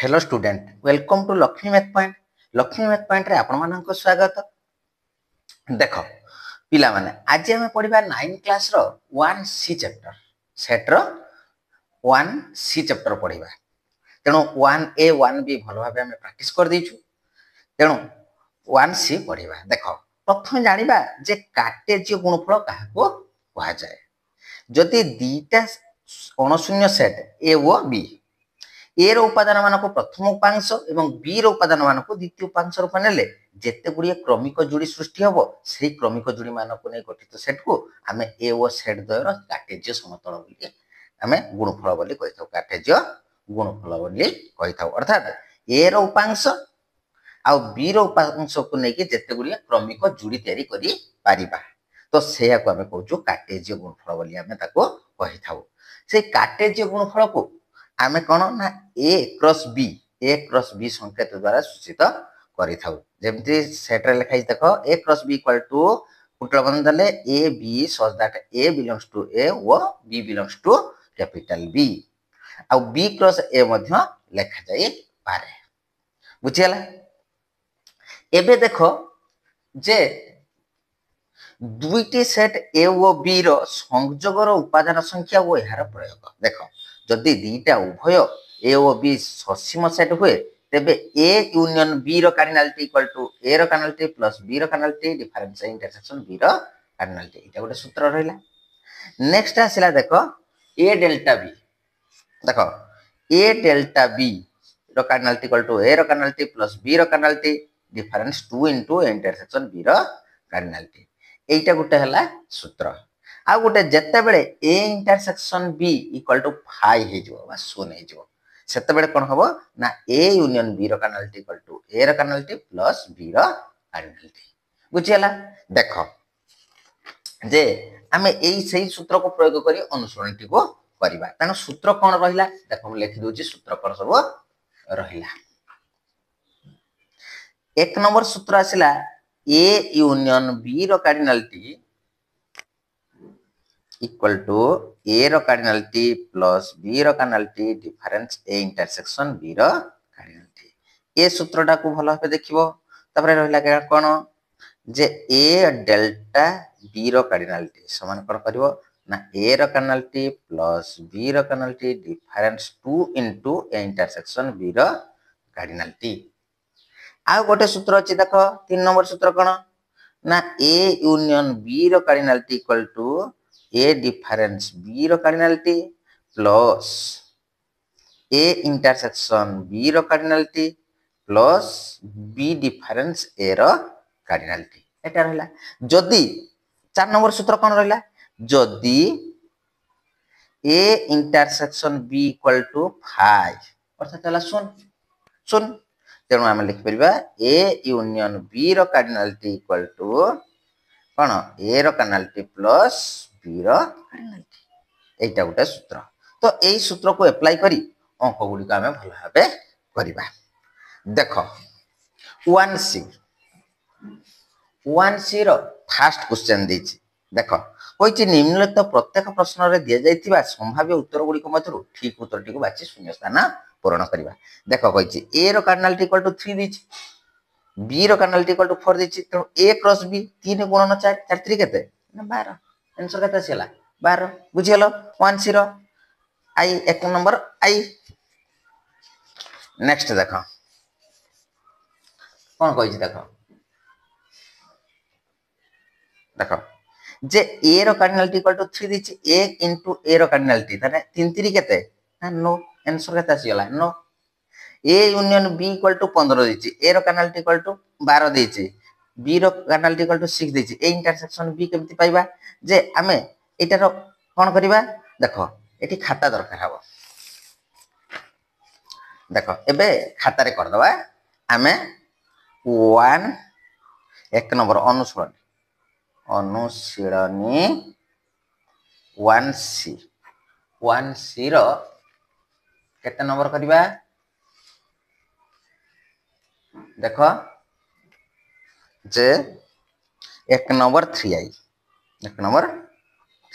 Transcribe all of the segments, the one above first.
Hello student welcome to Lakshmi math point. Lakshmi math point रे आपण मानक स्वागत। देख पिला माने आज हम पढ़िबा 9 क्लास रो 1C चैप्टर सेट रो 1C चैप्टर पढ़िबा। तेणु 1A 1B भल भाबे हम प्रैक्टिस कर दैछु। तेणु 1C पढ़िबा। देख प्रथम जानिबा जे कार्टेजीय गुणफल काहाको कहा जाय। जदि दीटा अणशून्य सेट A ओ B ए रो उपादान मानक प्रथम उपांश एवं बी रो उपादान मानक द्वितीय उपांश रूप नेले जेते गुडी क्रमिक जोड़ी सृष्टि हबो सेही क्रमिक जोड़ी मानक नै गठित सेट को आमे ए ओ सेट द्वयर कार्टेजीय समतल बोली आमे गुणफल बोली कहिथाउ। कार्टेजीय गुणफल बोली कहिथाउ अर्थात ए रो उपांश आ बी रो उपांश को नै कि जेते गुडी क्रमिक जोड़ी तयारी करि पारिबा तो सेया को आमे कहूछु कार्टेजीय गुणफल बोली आमे ताको कहिथाउ। से कार्टेजीय गुणफल को आमे कोन ना ए क्रॉस बी संकेत द्वारा सूचित करि थाउ। जेमति सेट रे लिखाइ देखो A cross B equal to कुटल बंद दले A B such that A belongs to A व B belongs to capital B आ बी क्रॉस ए मध्य लिखा जाई पारे। बुझियला। एबे देखो जे दुईटी सेट ए व बी रो संयोजक रो उपादान संख्या वो यार प्रयोग। देखो जदि दीटा उभय ए ओ बी ससीम सेट हुए तेबे ए यूनियन बी रो कार्डिनलिटी इक्वल टू ए रो कार्डिनलिटी प्लस बी रो कार्डिनलिटी डिफरेंस इंटरसेक्शन बी रो कार्डिनलिटी एटा गोटे सूत्र रहला। नेक्स्ट आसिला देखो ए डेल्टा बी। देखो ए डेल्टा बी रो कार्डिनलिटी इक्वल टू ए रो कार्डिनलिटी प्लस बी रो cardinality difference 2 into intersection B रो कार्डिनलिटी एटा गोटे हला सूत्र। आ गोटे जत्ते बेले A intersection B equal to 5 हे जो बा 0 हे जो सेते बेले कोन हबो ना ए यूनियन बी रो कार्डिनलिटी इक्वल टू ए रो कार्डिनलिटी प्लस बी रो कार्डिनलिटी। बुझियला। देखो जे हमें एई सही सूत्र को प्रयोग करी अनुसरणटी को करिबा। तानो सूत्र कोन रहिला देखो हम लिखि दोची सूत्र कोन सब रहिला। एक नंबर सूत्र आसिला ए यूनियन बी रो कार्डिनलिटी इक्वल टू ए रो कार्डिनलिटी प्लस बी रो cardinality difference A intersection B रो कार्डिनलिटी। ए सूत्रटा को भलो भाबे देखिबो। तापरे रहिला के कोन जे ए डेल्टा बी रो कार्डिनलिटी समान कोन करबो ना ए रो कार्डिनलिटी प्लस बी रो cardinality difference 2 into A intersection B रो कार्डिनलिटी। आ गोटे सूत्र अछि देखो 3 नंबर सूत्र कोन ना ए यूनियन बी रो cardinality equal to A difference B रो cardinality plus A intersection B रो cardinality plus B difference A रो कार्डिनलिटी एटा रहला। जदी 4 नंबर सूत्र कोन रहला जदी A intersection B equal to 5 अर्थात हला 0 तेणु आम लिख परिबा ए यूनियन बी रो कार्डिनलिटी इक्वल टू कोन ए रो कार्डिनलिटी प्लस बी रो कार्डिनलिटी एटा गोटे सूत्र। तो एई सूत्र को अप्लाई करी अंक गुडी को आमे भल भाबे करिबा। देखो 1C रो फर्स्ट क्वेश्चन दिछि। देखो होइछि निम्नलिखित प्रत्येक प्रश्न रे दिया जाइतिबा संभाव्य उत्तर गुडी को मधुर ठीक उत्तरटी को बाछि शून्य स्थान पूरण करिबा। देखो होइछि ए रो कार्डिनलिटी इक्वल टू 3 दिछि बी रो कार्डिनलिटी इक्वल टू 4 दिछि तो ए क्रॉस बी 3 गुणन 4 4 3 केते ना 12 आंसर केते आसिला 12। बुझियलो 1C रो आई एक नंबर आई। नेक्स्ट देखो कोन कहिछि देखो देखो जे ए रो कार्डिनलिटी इक्वल टू 3 दिछि ए इनटू ए रो कार्डिनलिटी ताने 3 3 केते ना नो आंसर केते आसिला नो। A union B equal to 15 दिछि ए रो कार्डिनलिटी इक्वल टू 12 दिछि बी रो कार्डिनलिटी इक्वल टू 6 दिछि ए इंटरसेक्शन बी केमति पाइबा जे आमे एटा रो कोन करिबा देखो एठी खाता दरकार हबो। देखो एबे खाता रे कर दबा आमे 1 एक नंबर अनुशीलनी 1C रो केते नंबर करिबा देखो जे एक नंबर 3i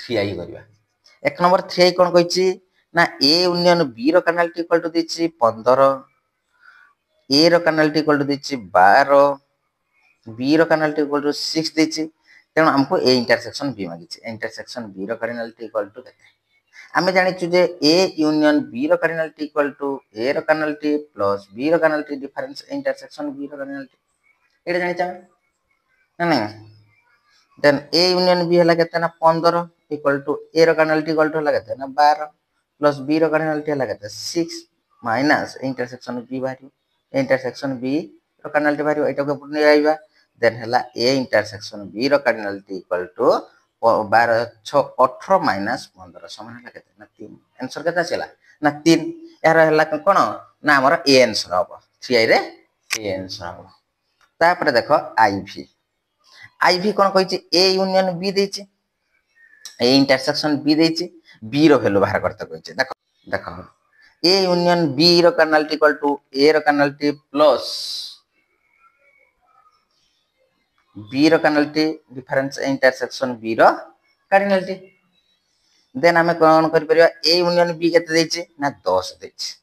करिबा। एक नंबर 3i कोन कहिछि ना ए यूनियन बी रो कार्डिनलिटी इक्वल टू दिछि 15 ए रो कर्नल इक्वल टू देछि 12 बी रो कर्नल इक्वल टू 6 देछि तेणु हमको ए इंटरसेक्शन बी मागिछि इंटरसेक्शन बी रो कर्नल इक्वल टू केते आमे जानिछु जे ए यूनियन बी रो कर्नल इक्वल टू ए रो कर्नल प्लस बी रो कर्नल डिफरेंस इंटरसेक्शन बी रो कर्नल एटा जानिछ ना ना देन ए यूनियन बी हला केते ना 15 इक्वल टू ए रो कर्नल इक्वल टू हला केते ना 12 प्लस बी रो कर्नल हला केते 6 माइनस इंटरसेक्शन बी भारियो इंटरसेक्शन बी रो कर्नल भारियो एटा को पुनी आइबा देन हला ए इंटरसेक्शन बी रो कर्नल इक्वल टू 12 6 18 माइनस 15 समान हला केते ना 3 आंसर केते आछला ना 3 यार हला कोन ना हमर ए आंसर हो 3 रे ए आंसर हो तापर देखो आईवी आईवी कोन कहिछि ए यूनियन बी देछि ए इंटरसेक्शन बी देछि बी रो वैल्यू बाहर करते कहिछि देखो देखो ए यूनियन बी रो कर्नल इक्वल टू ए रो कर्नल प्लस बी रो कर्नल डिफरेंस इंटरसेक्शन बी रो कर्नल देन हमें कोन कर परिबा ए यूनियन बी केते देछि ना 10 देछि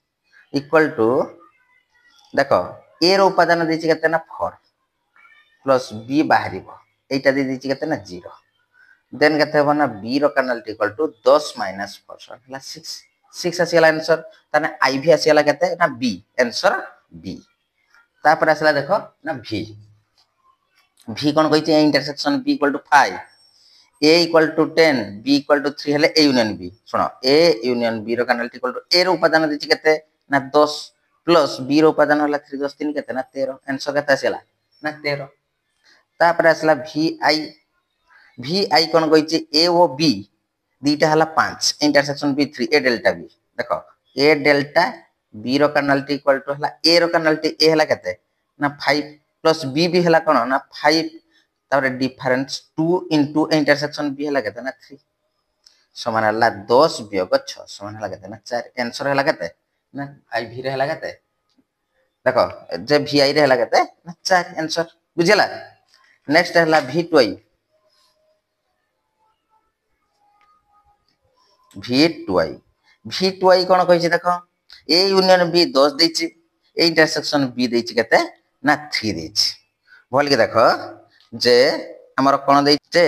इक्वल टू देखो ए रो उपादान देछि केते ना 4 प्लस बी बाहरिबो एटा दे देछि केते ना 0 देन केते हो ना बी रो कर्नल इक्वल टू 10 माइनस 4 हला 6 6 आसीला आंसर ताने आईवी आसीला केते ना बी आंसर बी तापर आसीला देखो ना भी v कोन कहिछि intersection b equal to 5 a equal to 10 b equal to 3 हेले a यूनियन b सुनो a यूनियन b रो कर्नल इक्वल टू a रो उपादान देछि केते ना 10 प्लस b रो उपादान होला 3 10 3 केते ना 13 आंसर केते आसीला ना 13 तापर आसीला vi cone कहिछि a O b दीटा हला 5 intersection b 3 a delta b देखो a डेल्टा b रो कर्नल इक्वल टू हला a रो कर्नल a हला केते ना 5 प्लस बी भी हला कोन ना 5 तारे डिफरेंस 2 इनटू इंटरसेक्शन बी हला केते ना 3 समान हला 10 वियोग 6 समान हला केते ना 4 आंसर हला केते ना आई भी रे हला केते देखो जे vi रे हला केते ना 4 आंसर बुझिला नेक्स्ट हला v2i v2i कोन कहिछि देखो a यूनियन b 10 देछि ए इंटरसेक्शन b देछि केते ना 3 देछि बोल के देखो जे हमर कोन देछि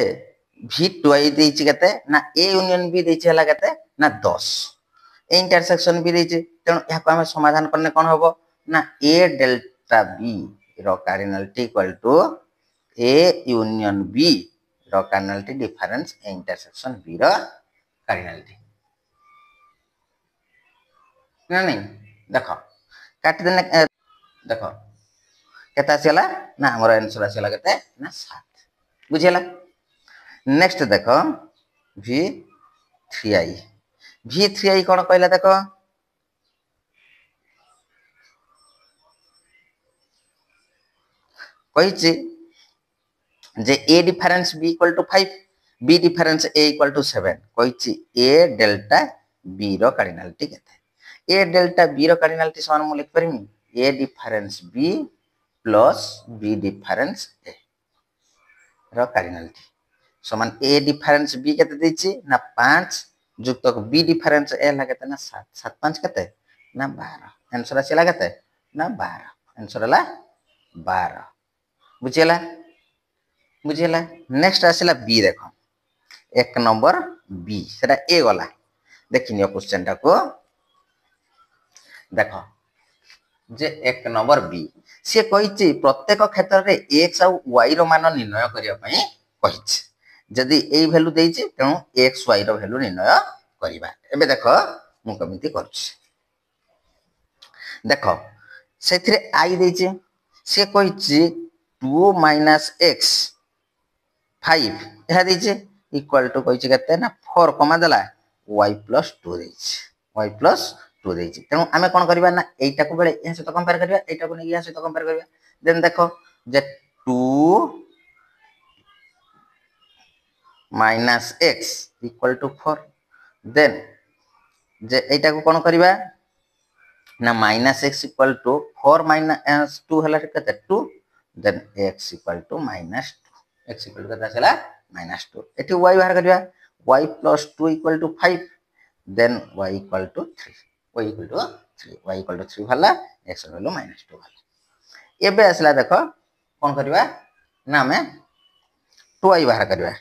v2i देछि केते ना a यूनियन b देछि हला केते ना 10 ए इंटरसेक्शन b देछि तेनु या को हम समाधान करने कोन होबो ना a डेल्टा b रो cardinality equal to a union b रो कार्डिनलिटी डिफरेंस इंटरसेक्शन b रो कार्डिनलिटी ना नहीं देखो काट देने देखो केता आसीला ना हमर आंसर आसीला केते ना 7 बुझिला नेक्स्ट देखो v3i कोन कहला देखो कहिछि जे a difference b equal to 5 b difference a equal to 7 कहिछि a डेल्टा b रो कार्डिनलिटी केते a डेल्टा b रो कार्डिनलिटी समान मु लिख परमी a difference b plus b difference a रो कार्डिनलिटी समान a डिफरेंस b केते देछि ना 5 जुक्त b डिफरेंस a ला केते ना 7 7 5 केते ना 12 आंसर आसीला केते ना 12 आंसर हला 12 बुझिला बुझिला नेक्स्ट आसीला b देखो एक नंबर b सेटा a गला देखिनियो क्वेश्चन टा को देखो जे एक नंबर b से कहिछि प्रत्येक क्षेत्र रे x और y रो मान निर्णय करिया पई कहिछि जदि ए वैल्यू देछि तेनु x y रो वैल्यू निर्णय करिबा एबे देखो मु कमिति करछि देखो सेथिरे i देछि से कहिछि 2 x 5 एहा देछि इक्वल टू कहिछि केते ना 4 कमा देला y + 2 देछि y + 2 देछि तेनु आमे कोन करबा ना एटा को बेले एहा सहित कंपेयर करबा एटा को नै एहा सहित कंपेयर करबा देन देखो जे 2 x इक्वल टू 4 देन जे एटा को कोन करबा ना -x इक्वल टू 4 - 2 हला केते 2 then x equal to -2 x equal to केते छला -2 एठी y बाहर करबा y + 2 equal to 5 then y equal to 3 y equal to 3 हला x वैल्यू -2 हला एबे आसला देख कौन करवा ना आम 2i बाहर करवा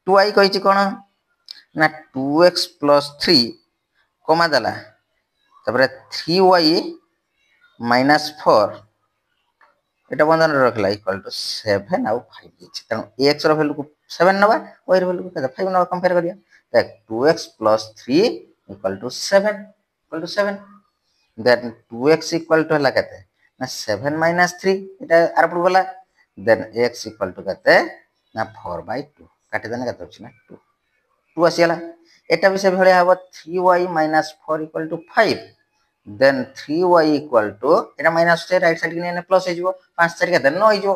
2i कही कौन ना 2x प्लस 3 कमा देला तापर 3y माइनस 4 एटा बंधन रखला इक्वल टू 7 आउ 5 दिछि तेणु x रो वैल्यू को 7 नबा y रो वैल्यू को 5 नबा कंपेयर करिया देख 2x plus 3 equal to 7 then 2x equal to हला केते ना 7 माइनस 3 एटा आर पड़ गला देन x इक्वल टू केते ना 4/2 काटि देना केते होछि ना 2 2 आसीला एटा भी से भले हबो 3y minus 4 equal to 5 then 3y equal to एटा माइनस से राइट साइड के ने प्लस हो जिवो 5 4 के 9 हो जिवो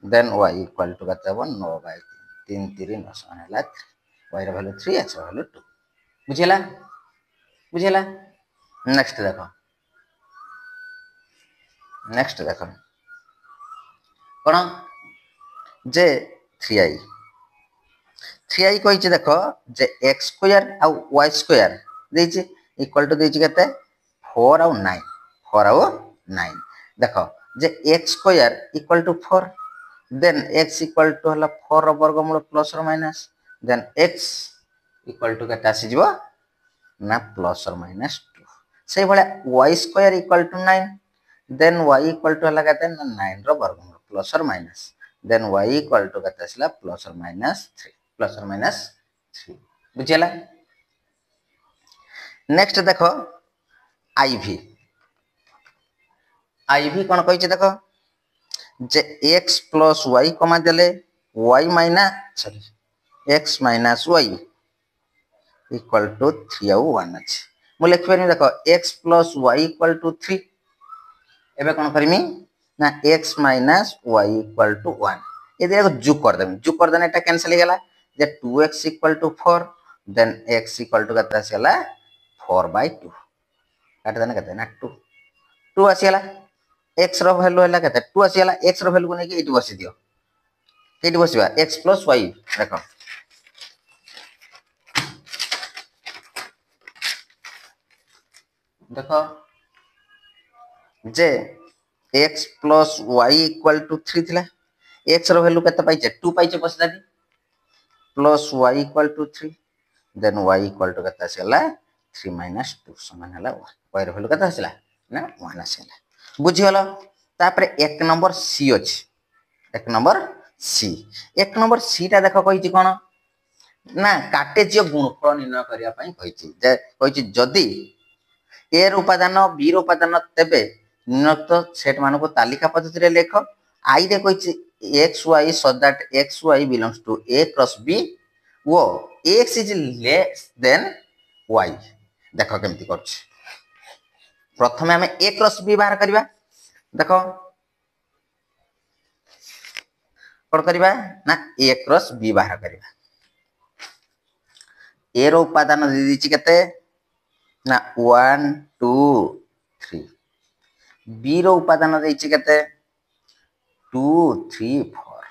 देन y इक्वल टू केते हबो 9/3 3 3 9 समान हला y रो वैल्यू 3 x रो वैल्यू 2 बुझिला बुझिला नेक्स्ट देखो कौन जे 3i कही देख जे एक्स स्क्वायर आउ वाई स्क्वायर देछि इक्वल टू देछि केते 4 आउ 9 देख जे X square equal to 4 then X equal to हला 4 रो वर्गमूल प्लस और minus then X equal to केते आसी जिवो ना प्लस और माइनस 2 से भले Y square equal to 9 then y equal to हला केते ना 9 रो वर्गमूल प्लस और minus then y equal to केते आसला प्लस और माइनस 3 बुझिला नेक्स्ट देखो आईवी कौन कही देखो जे x प्लस y कमा देले y minus sorry x minus y equal to 3 आउ 1 अछि मु लिखि परमी देखो x plus y equal to 3 एबे कौन करमी ना x minus y equal to 1 ये देखो जुग कर देने एटा कैंसिल हो गला जे 2x equal to 4 then x equal to केते आसीला 4/2 काट देने केते ना 2 आसीला x रो वैल्यू हला केते 2 आसीला x रो वैल्यू को नै कि एटी बसी दियो एटी बसिबा x प्लस y देखो देखो जे x plus y equal to 3 थिला x रो वैल्यू केते पाइचे 2 पाइचे बसलानी plus y equal to 3 then y equal to केते आसीला 3 माइनस 2 समान हला y रो वैल्यू केते आसीला ना 1 आसीला बुझी हलो तापर एक नंबर सी अछि एक नंबर सी ता देखो कहिची कोन ना कार्टेजीय गुणफल निर्णय करिया पई कहिची जे कहिची जदी ए रो उपादान बी रो उपादान तेबे निम्नलिखित सेट मानको तालिका पद्धति रे लेख आई रे कहिची xy so that xy belongs to a cross b वो x is less than y देखो केमती करछ प्रथमे हमें a क्रॉस b बाहर करबा देखो कोन करबा ना a क्रॉस b बाहर करबा a रो उपादान दे दिछि केते ना 1 2 3 b रो उपादान देछि केते 2 3 4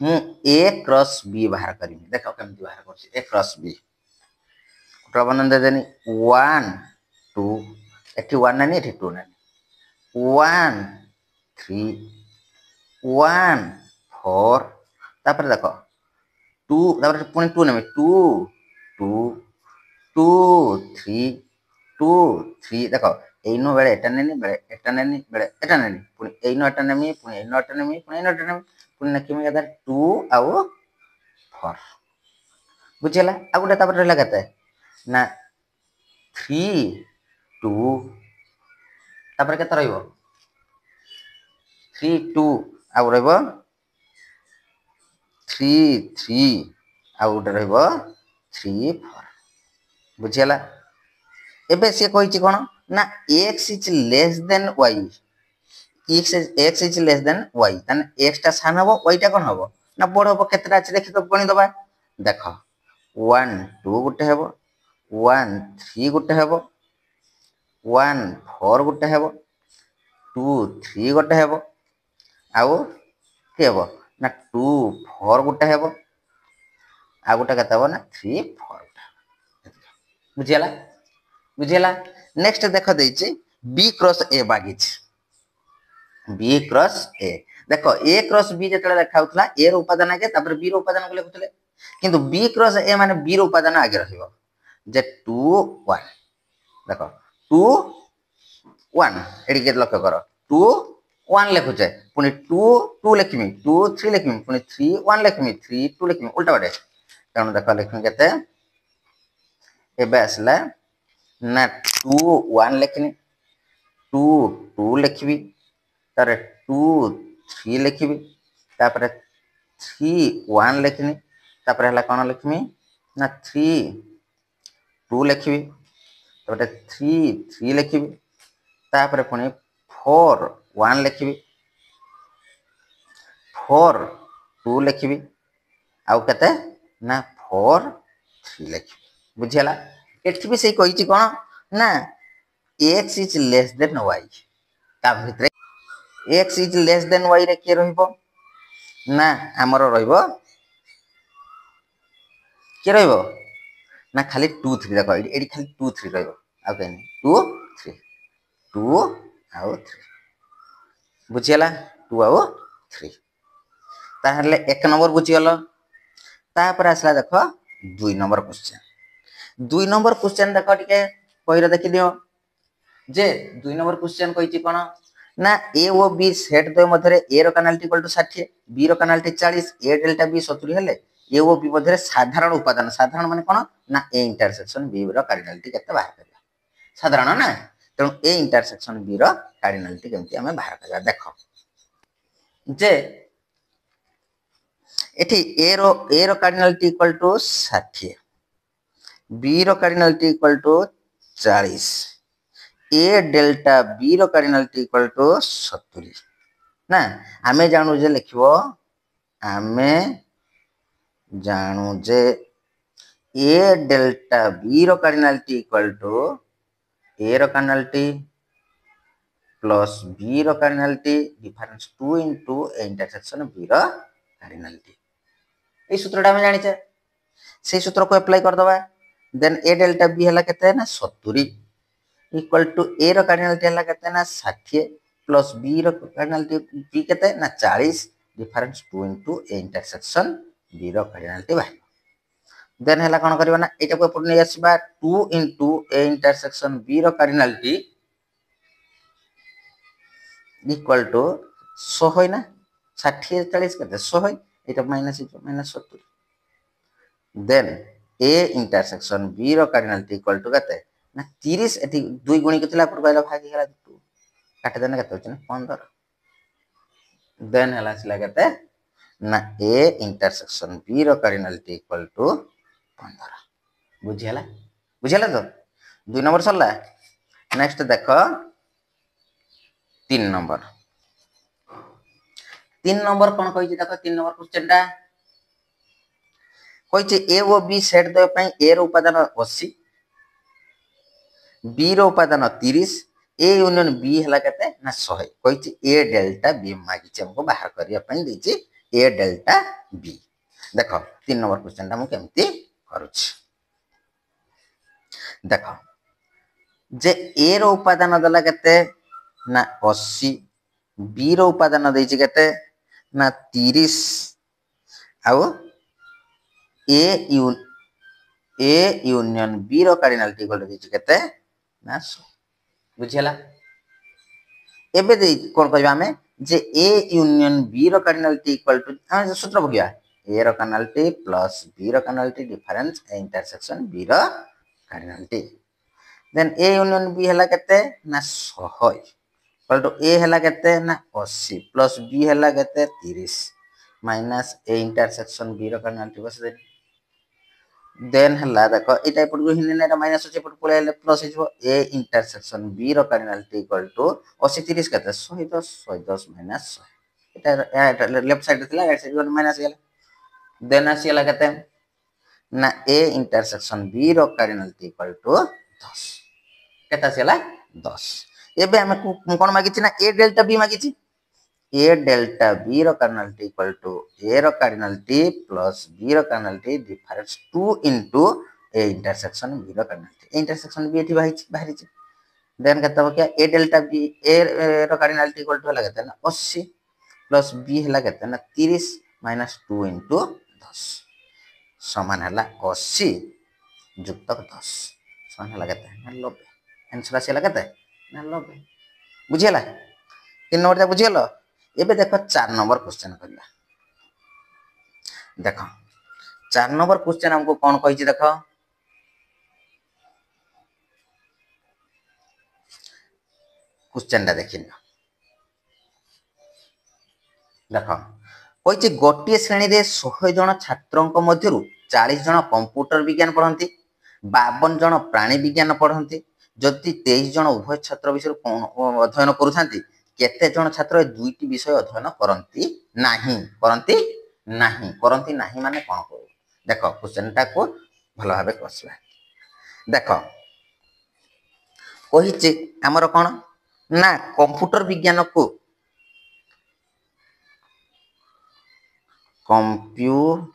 मु a क्रॉस b बाहर करबी देखो केमती बाहर करछि a क्रॉस b प्रबंधन दे देनी 1 2 एठी 1 नानी एठी 2 नानी 1 3 1 4 तापर देखो 2 तापर पुनी 2 नेमे 2 2 2 3 2 3 देखो एइनो बेले एटा नेनी बेले एटा नेनी पुनी एइनो एटा नेमी पुनी एइनो एटा नेमी पुनी एइनो एटा नेमी पुनी नकिमी गदा 2 आउ 4 बुझिला आ गुटा तापर रहला केते ना 3 2 तापर केते रहइबो 3 2 आ रहइबो 3 3 आ गुटा रहइबो 3 4 बुझिला एबे से कहिछि कोन ना x is less than y x is less than y तने x ता सान हबो y ता कोन हबो ना बड़ हबो केतरा अछि देखि तो गणि दबा देखो 1 2 गुटे हबो 1 3 गुटे हबो 1 4 गुटे हबो 2 3 गुटे हबो आउ के हबो ना 2 4 गुटे हबो आ गुटे केते हबो ना 3 4 बुझिला नेक्स्ट देखो देछि b क्रॉस a बागिछ बी क्रॉस ए देखो ए क्रॉस बी जेतले लिखा होतला ए रो उपादान आगे तापर बी रो उपादान को लिखुतले किंतु बी क्रॉस ए माने बी रो उपादान आगे रहइबो जे 2 1 देखो 2 1 एडी के लक्ष्य करो 2 1 लिखुचे पुनी 2 2 लिखिमी 2 3 लिखिमी पुनी 3 1 लिखिमी 3 2 लिखिमी उल्टा बाटे तण देखो लिखिमी केते एबे आसला ना 2 1 लिखिनी 2 2 लिखिबी तारे 2 3 लिखिबी तापर 3 1 लिखिनी तापर हला कोन लिखिमी ना 3 2 लिखिबी तापर 3 3 लिखिबी तापर पुनी 4 1 लिखिबी 4 2 लिखिबी आउ कते ना 4 3 लिखिबी बुझियला एठी भी सही कहिची कोन ना x is less than y ता भितरे x is less than y रे के रहिबो ना हमरो रहिबो के रहिबो ना खाली 2 3 देखो एडी खाली 2 3 रहिबो आ कहीं 2 3 2 आउ 3 बुझियला 2 आउ 3 ताहले 1 नंबर बुझियलो तापर आसला देखो 2 नंबर क्वेश्चन 2 नंबर क्वेश्चन देखो टिके पहिरा देखि दियो जे 2 नंबर क्वेश्चन कहिची कोन ना ए ओ बी सेट द्वय मध्य ए रो पेनाल्टी इक्वल टू 60 बी रो पेनाल्टी 40 ए डेल्टा बी 70 हेले ए ओ बी मध्य साधारण उपादान साधारण माने कोन ना ए इंटरसेक्शन बी रो कार्डिनलिटी केते बाहर करबा साधारण ना तेणु ए इंटरसेक्शन बी रो कार्डिनलिटी केमति हमें बाहर करबा देखो जे एठी ए रो कार्डिनलिटी इक्वल टू 60 बी रो cardinality equal to 40 A delta B रो कार्डिनलिटी इक्वल टू 70 ना आमे जानू जे लिखिबो आमे जानू जे ए डेल्टा बी रो कार्डिनलिटी इक्वल टू ए रो कार्डिनलिटी प्लस बी रो cardinality difference 2 into A intersection B रो कार्डिनलिटी ए सूत्रटा हम जानि छे से सूत्र को अप्लाई कर दबा देन ए डेल्टा बी हला केते ना 70 इक्वल टू ए रो कार्डिनलिटी हला केते ना 60 प्लस बी रो कार्डिनलिटी बी केते ना 40 difference 2 into A intersection B रो कार्डिनलिटी भाई देन हला कोन करबा ना एटा को ऊपर नै आसीबा 2 इनटू ए इंटरसेक्शन बी रो कार्डिनलिटी इक्वल टू 100 ना 60 40 केते 100 एटा minus 70 then A intersection B रो कार्डिनलिटी इक्वल टू केते ना 30 एठी 2 गुणी केतला पर कहला भागी गेला 2 काटे देना केते होछ ना 15 देन हला सिला केते ना ए इंटरसेक्शन बी रो कार्डिनलिटी इक्वल टू 15 बुझियला तो 2 नंबर सरला नेक्स्ट देखो 3 नंबर 3 नंबर कोन कहि देखो 3 नंबर क्वेश्चन टा कहि ए ओ बी सेट दे पई ए रो उपादान 80 बी रो उपादान 30 ए यूनियन बी हला केते ना 100 कहि ए डेल्टा बी मागी हमको बाहर करिया पई देछि ए डेल्टा बी देखो 3 नंबर क्वेश्चन टा हम केमती करूछ देखो जे ए रो उपादान दला केते ना 80 बी रो उपादान देछि केते ना 30 आउ ए यूनियन बी रो कार्डिनलिटी इक्वल देछि केते ना 100 बुझियला एबे दे कोन कहबा हमें जे ए यूनियन बी रो कार्डिनलिटी इक्वल टू हम सूत्र बगिया ए रो कार्डिनलिटी प्लस बी रो cardinality difference A intersection B रो cardinality then A union B हला केते ना 100 इक्वल टू ए हला केते ना 80 प्लस बी हला केते 30 माइनस ए इंटरसेक्शन बी रो कार्डिनलिटी बस दे देन हला देखो एटा पड को हिने ना माइनस अछि पड पळेले प्लस हिजो ए इंटरसेक्शन बी रो कार्डिनलिटी इक्वल टू 80 30 केते 110 110 माइनस 100 एटा लेफ्ट साइड थिला राइट साइड माइनस गेला देन आसीला केते ना ए इंटरसेक्शन बी रो कार्डिनलिटी इक्वल टू 10 केता सेला 10 एबे हम कोन मागी छी ना ए डेल्टा बी मागी छी ए डेल्टा बी रो कार्डिनलिटी इक्वल टू ए रो कार्डिनलिटी प्लस बी रो cardinality difference 2 into A intersection B रो कार्डिनलिटी इंटरसेक्शन बी एठी बाहिरी छी देन केते हो क्या ए डेल्टा बी ए रो कार्डिनालिटी इक्वल टू हला केते ना 80 प्लस बी हला केते ना 30 माइनस 2 इनटू 10 समान हला 80 जुक्त 10 समान हला केते ना 90 आंसर आसी हला केते ना 90 बुझियला 3 नंबर जा बुझियलो एबे देखो 4 नंबर क्वेश्चन करिया देखो 4 नंबर क्वेश्चन हमको कौन कहिछि देखो क्वेश्चन टा देखिनियो देखो कहिछि गोटिए श्रेणी रे 100 जन छात्रଙ୍କ ମଧ୍ୟରୁ 40 जन कंप्यूटर विज्ञान पढ़ନ୍ତି 52 जन प्राणी विज्ञान पढ़ନ୍ତି जदि 23 जन उभय छात्र विषय अध्ययन करूथांती केते जन छात्र दुईटी विषय अध्ययन करंती नाही माने कोन करू देखो क्वेश्चन टा को भलो भाबे कसबा देखो कहिछि हमर कोन ना कंप्यूटर विज्ञान को कंप्यूटर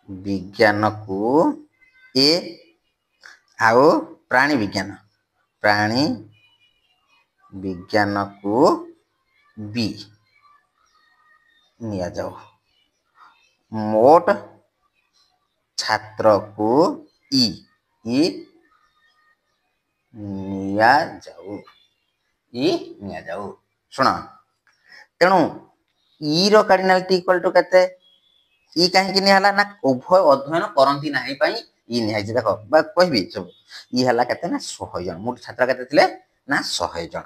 विज्ञान को ए आओ प्राणी विज्ञान को बी निया जाओ मोट छात्र को ई निया जाऊ सुन तेणु ई रो कार्डिनालिटी इक्वल टू केते ई काहे कि निहला ना उभय अध्ययन करंती नाही पई ई निहाई देखो बा कहबी सब ई हला केते ना 100 जन मोट छात्र केते थिले ना 100 जन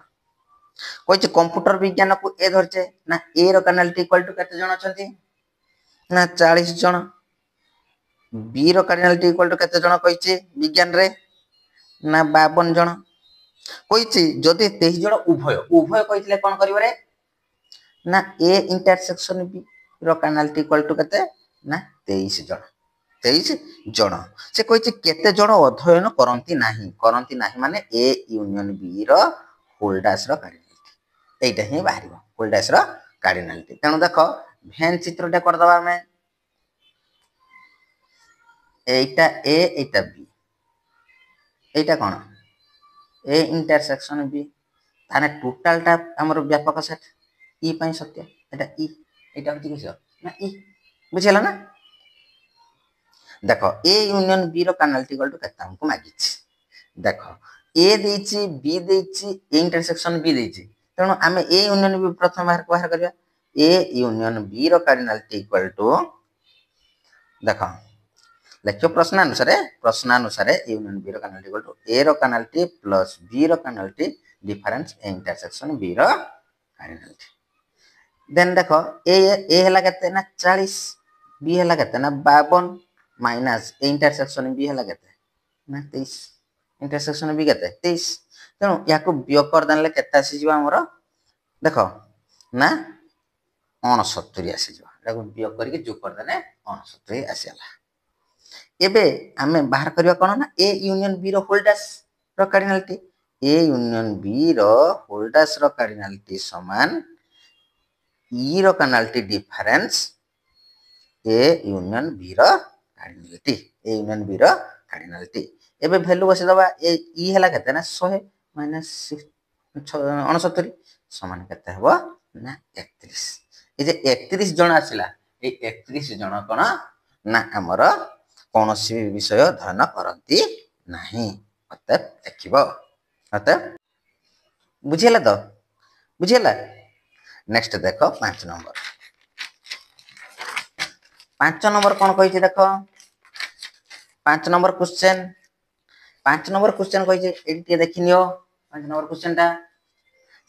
कहिछि कंप्यूटर विज्ञान को ए धरचे ना ए रो कार्डिनालिटी इक्वल टू केते जन अछंती ना 40 जन बी रो कार्डिनालिटी इक्वल टू केते जन कहिछि विज्ञान रे ना 52 जन कहिछि जदि 23 जन उभय कहितले कोन करिवो रे ना ए इंटरसेक्शन बी रो कार्डिनालिटी इक्वल टू केते ना 23 जन से कहिछि केते जन अध्ययन करंती नाही माने ए यूनियन बी रो होल डैश रो कार्डिनालिटी एटा ही बाहरिबो होल डैश रो कार्डिनालिटी तेनु देखो भेन चित्रटा कर दबा हमें एटा ए एटा बी एटा कोन ए इंटरसेक्शन बी ताने टोटल टा हमर व्यापक सेट ई पई सत्य एटा ई एटा होती किस ना ई बुझिला ना देखो ए यूनियन बी रो कार्डिनालिटी इक्वल टू केता हमको मागिछि देखो ए देछि बी देछि ए इंटरसेक्शन बी देछि तेणु आमे ए यूनियन बी प्रथम बाहर करिया ए यूनियन बी रो कार्डिनालिटी इक्वल टू देखो लेखो प्रश्नानुसार ए यूनियन बी रो कार्डिनालिटी इक्वल टू ए रो कार्डिनालिटी प्लस बी रो cardinality difference A intersection B रो कार्डिनालिटी देन देखो ए हला केते ना 40 बी हला केते ना 52 माइनस ए इंटरसेक्शन बी हला केते ना 23 इंटरसेक्शन बी केते 23 तेणु या को वियोग कर देले केते आसी जीवा हमरो देखो ना 69 आसी जीवा या को वियोग करके जोग कर देले 69 आसीला एबे आमे बाहर करिया कोन ना ए यूनियन बी रो होल डैश रो कार्डिनालिटी ए यूनियन बी रो होल डैश रो कार्डिनालिटी समान ई रो cardinality difference A union B रो कार्डिनालिटी एबे वैल्यू बसे दबा ए ई हला केते ना 100 माइनस 69 समान केते हबो ना 31 ए जे 31 जण आसिला ए 31 जण कोन ना हमर कोनोसी विषय अध्ययन करंती नाही अतः देखिबो अतः बुझियला नेक्स्ट देखो 5 नंबर कौन कही देखो 5 नंबर क्वेश्चन कही देखिनियो 5 नंबर क्वेश्चन टा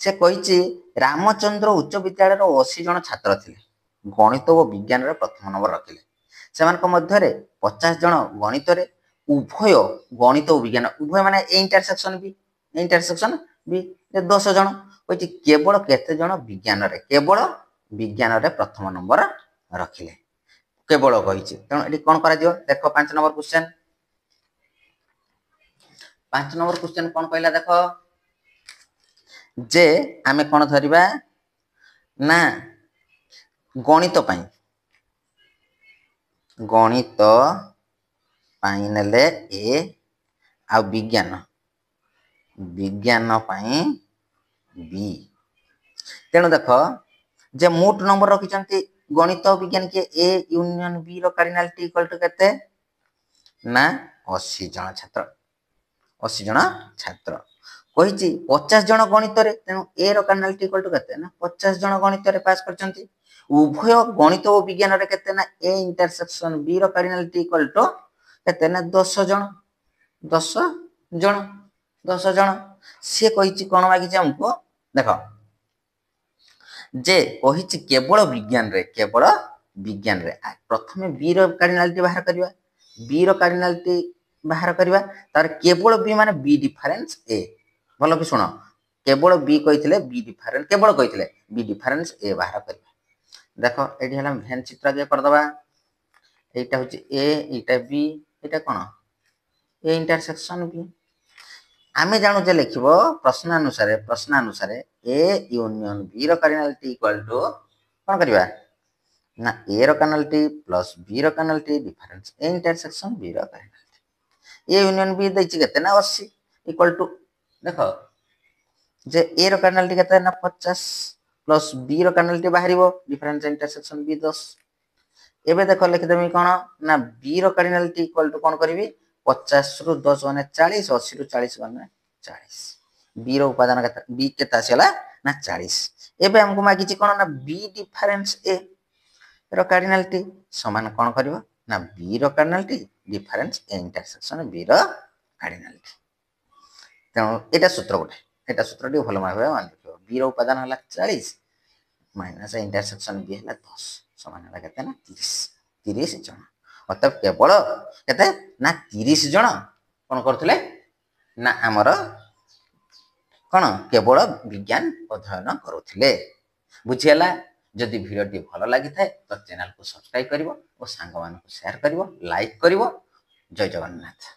से कही रामचंद्र उच्च विद्यालय 80 जन छात्र थिले गणित और विज्ञान रे प्रथम नंबर रखिले सेमानक मध्यरे 50 जन गणित रे उभय गणित और विज्ञान उभय माने इंटरसेक्शन बी 10 जन कही केवल केते जन विज्ञान रे प्रथम नंबर रखिले केवल कही तेणु ये कौन कर देखो 5 नंबर क्वेश्चन कौन कहला देख जे आमे कौन धरिबा ना गणित पाई नेले ए आ विज्ञान विज्ञान पाई बी तेणु देख जे मोट नंबर रखिछंती गणित विज्ञान के ए यूनियन बी रो कार्डिनालिटी इक्वल टू केते ना 80 जन छात्र 80 जन छात्र कहिछि 50 जन गणित रे तेणु ए रो कार्डिनालिटी इक्वल टू केते ना 50 जन गणित रे पास करछंती उभय गणित और विज्ञान रे केते ना ए इंटरसेक्शन बी रो कार्डिनालिटी इक्वल टू केते ना 10 जन 10 जन 10 जन से कहिछि कोन मागिछि हमको देखो जे कहिछि केवल विज्ञान रे प्रथमे बी रो कार्डिनालिटी बाहर करबा बी रो कार्डिनालिटी बाहर करबा तार केवल बी माने बी डिफरेंस ए भलो कि सुनो केवल बी कहिथिले बी डिफरेंस केवल कहिथिले बी डिफरेंस ए बाहर करबा देखो एठी हला भेन चित्र के कर दबा एटा होछि ए एटा बी एटा कोन ए इंटरसेक्शन बी आमे जानु जे लिखिबो प्रश्न अनुसार ए यूनियन बी रो कार्डिनालिटी इक्वल टू कोन करबा ना ए रो कार्डिनालिटी प्लस बी रो cardinality difference A intersection B रो कार्डिनालिटी ए यूनियन बी दैछि केते ना 80 इक्वल टू देखो जे ए रो कार्डिनालिटी केते ना 50 प्लस बी रो कार्डिनालिटी बाहरिबो डिफरेंस इंटरसेक्शन बी 10 एबे देखो लिख देमी कोन ना बी रो कार्डिनालिटी इक्वल टू कोन करबी 50 रु 10 माने 40 80 रु 40 माने 40 बी रो उपादान केते बी केता आसेला ना 40 एबे हमको मागिछि कोन ना बी डिफरेंस ए रो कार्डिनालिटी समान कोन करबो ना बी रो cardinality difference A intersection B रो कार्डिनालिटी तेणु एटा सूत्र गोटे एटा सूत्र टी भलो भाबे मान रखियो बी रो उपादान हला 40 माइनस इंटरसेक्शन बी हला 10 समान हला केते ना 30 जन अतः केवल केते ना 30 जन कोन करथले ना हमर कोन केवल विज्ञान अध्ययन करूथिले बुझियला जदि वीडियो टी भलो लागि थाए तो चैनल को सब्सक्राइब करिवो और सांग मान को शेयर करिवो लाइक करिवो जय जगन्नाथ।